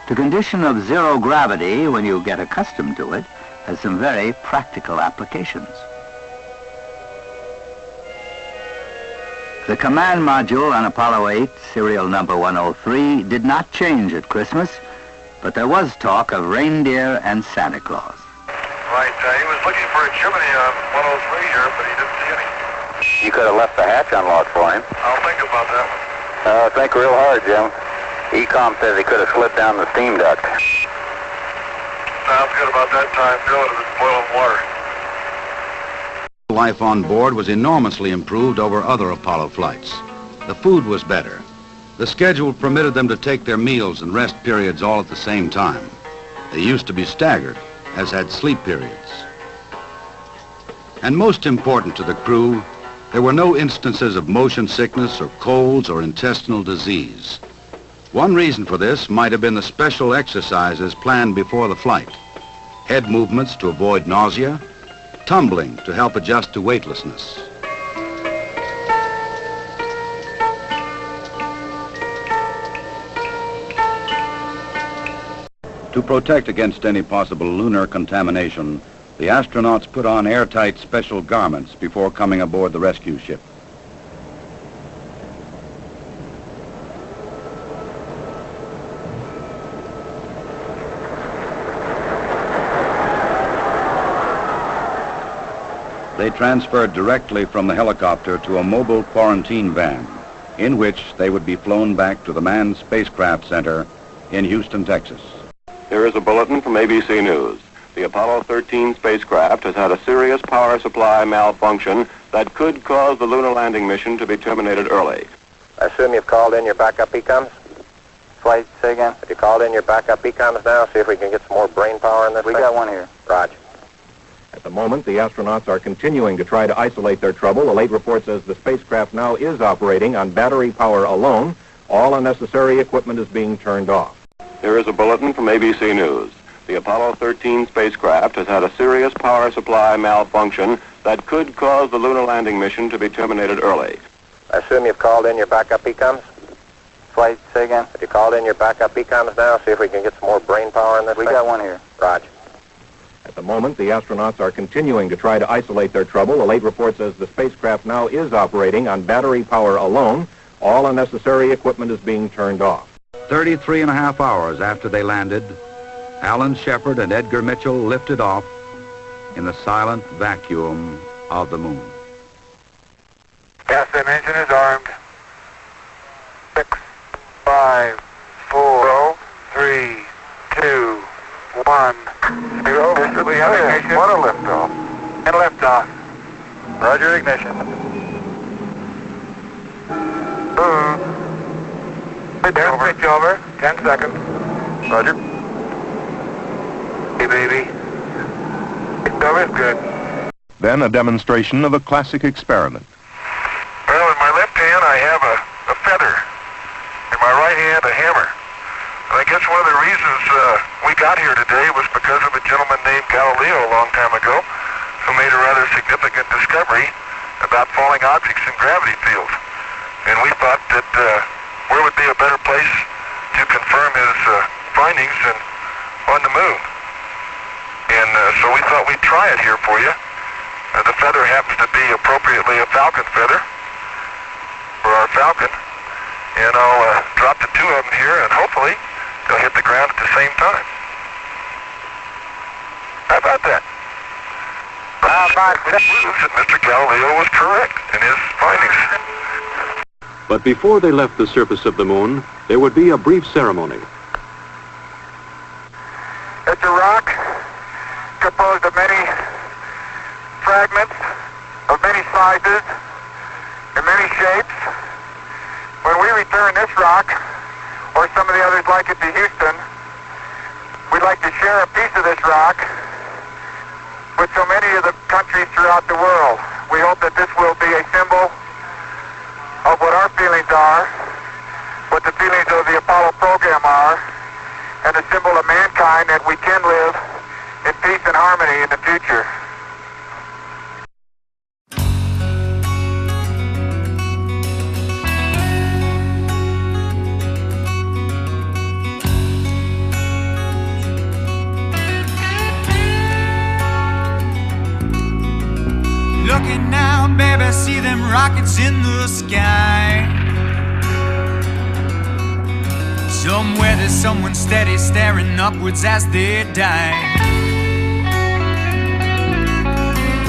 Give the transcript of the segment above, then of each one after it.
The condition of zero gravity, when you get accustomed to it, has some very practical applications. The command module on Apollo 8, serial number 103, did not change at Christmas, but there was talk of reindeer and Santa Claus. Right, he was looking for a chimney on 103 here, but he didn't see any. You could have left the hatch unlocked for him. I'll think about that one. Think real hard, Jim. ECOM says he could have slid down the steam duct. Sounds good about that time, Bill. It was boiling water. Life on board was enormously improved over other Apollo flights. The food was better. The schedule permitted them to take their meals and rest periods all at the same time. They used to be staggered, as had sleep periods. And most important to the crew, there were no instances of motion sickness or colds or intestinal disease. One reason for this might have been the special exercises planned before the flight. Head movements to avoid nausea, tumbling to help adjust to weightlessness. To protect against any possible lunar contamination, the astronauts put on airtight special garments before coming aboard the rescue ship. They transferred directly from the helicopter to a mobile quarantine van, in which they would be flown back to the Manned Spacecraft Center in Houston, Texas. Here is a bulletin from ABC News. The Apollo 13 spacecraft has had a serious power supply malfunction that could cause the lunar landing mission to be terminated early. I assume you've called in your backup ECOMs? Flight, say again? Have you called in your backup ECOMs now? See if we can get some more brain power in this thing? We got one here. Roger. At the moment, the astronauts are continuing to try to isolate their trouble. The late report says the spacecraft now is operating on battery power alone. All unnecessary equipment is being turned off. Here is a bulletin from ABC News. The Apollo 13 spacecraft has had a serious power supply malfunction that could cause the lunar landing mission to be terminated early. I assume you've called in your backup ECOMs? Flight, say again? Have you called in your backup ECOMs now? See if we can get some more brain power in this thing? We got one here. Roger. At the moment, the astronauts are continuing to try to isolate their trouble. The late report says the spacecraft now is operating on battery power alone. All unnecessary equipment is being turned off. 33 and a half hours after they landed, Alan Shepard and Edgar Mitchell lifted off in the silent vacuum of the moon. Gas engine is armed. 6, 5, 4, 3, 2, 1, 0. We have ignition. What a liftoff. And liftoff. Roger, ignition. Switch over. 10 seconds. Roger. Hey, baby. It's over. Good. Then a demonstration of a classic experiment. Well, in my left hand, I have a feather. In my right hand, a hammer. And I guess one of the reasons we got here today was because of a gentleman named Galileo a long time ago who made a rather significant discovery about falling objects in gravity fields. And we thought that where would be a better place to confirm his findings than on the moon. And so we thought we'd try it here for you. The feather happens to be appropriately a falcon feather for our falcon. And I'll drop the two of them here, and hopefully they'll hit the ground at the same time. How about that? Proves that Mr. Galileo was correct in his findings. But before they left the surface of the moon, there would be a brief ceremony. It's a rock composed of many fragments of many sizes and many shapes. When we return this rock, or some of the others like it, to Houston, we'd like to share a piece of this rock with so many of the countries throughout the world. We hope that this will be a symbol of what our feelings are, what the feelings of the Apollo program are, and a symbol of mankind that we can live in peace and harmony in the future. now, baby, see them rockets in the sky. Somewhere there's someone steady staring upwards as they die.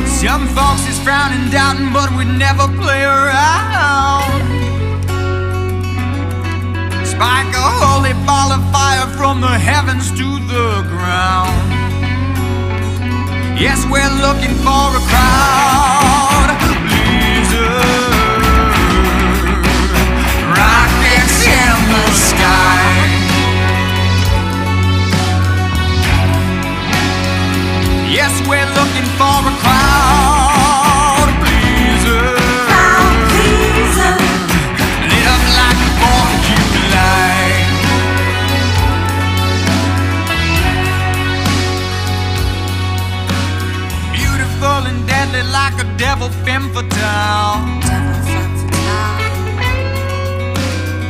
Some folks is frowning, doubting, but we'd never play around. Spike a holy ball of fire from the heavens to the ground. Yes, we're looking for a crowd. Blizzard, rockets in the sky. Yes, we're looking for a crowd. Blizzard, lit up like the 4th of July. Beautiful and deadly like a devil femme fatale.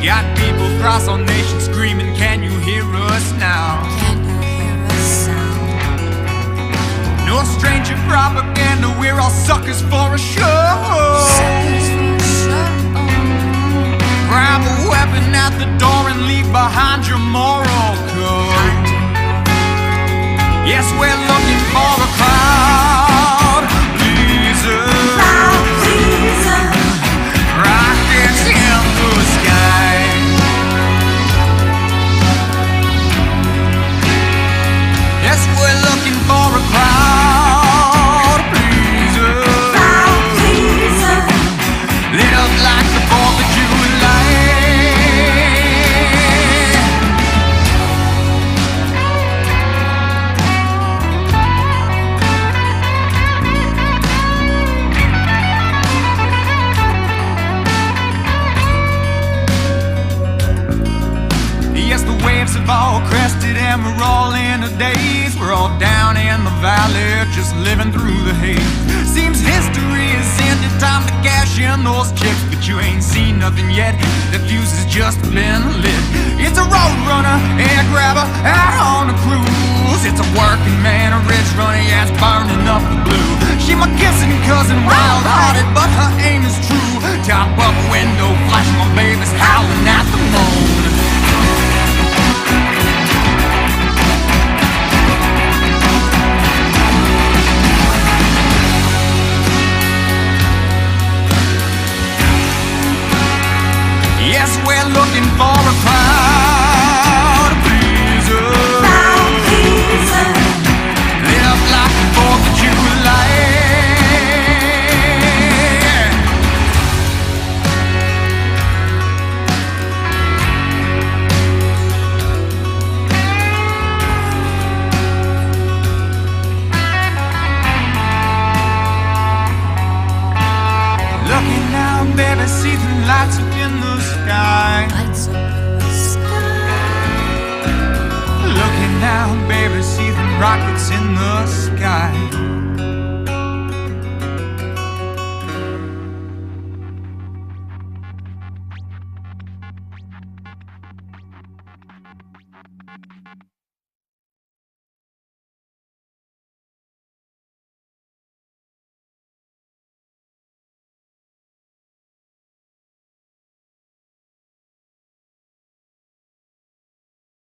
Got people across our nation screaming, can you hear us now? No stranger propaganda, we're all suckers for a show. Grab a weapon at the door and leave behind your moral code. Yes, we're looking for a crowd. Blizzard, rockets in the sky. Yes, we're looking for a crowd. Blizzard, lit up like the 4th of July. Yes, the waves have all crested and we're all in a daze. We're all down in the valley, just living through the haze. Seems history is ended, time to cash in those chips, but you ain't seen nothing yet. The fuse has just been lit. It's a road runner, air grabber, out on a cruise. It's a working man, a rich runner, yeah, it's burning up the blue. She my kissing cousin, wild-hearted, but her aim is true. Top up window, flash, my baby's howling at the moon. Yes, we're looking for a crowd. Blizzard, lit up like the 4th of July. Looking now, baby, see the lights up in the sky. Looking now, baby, see the rockets in the sky.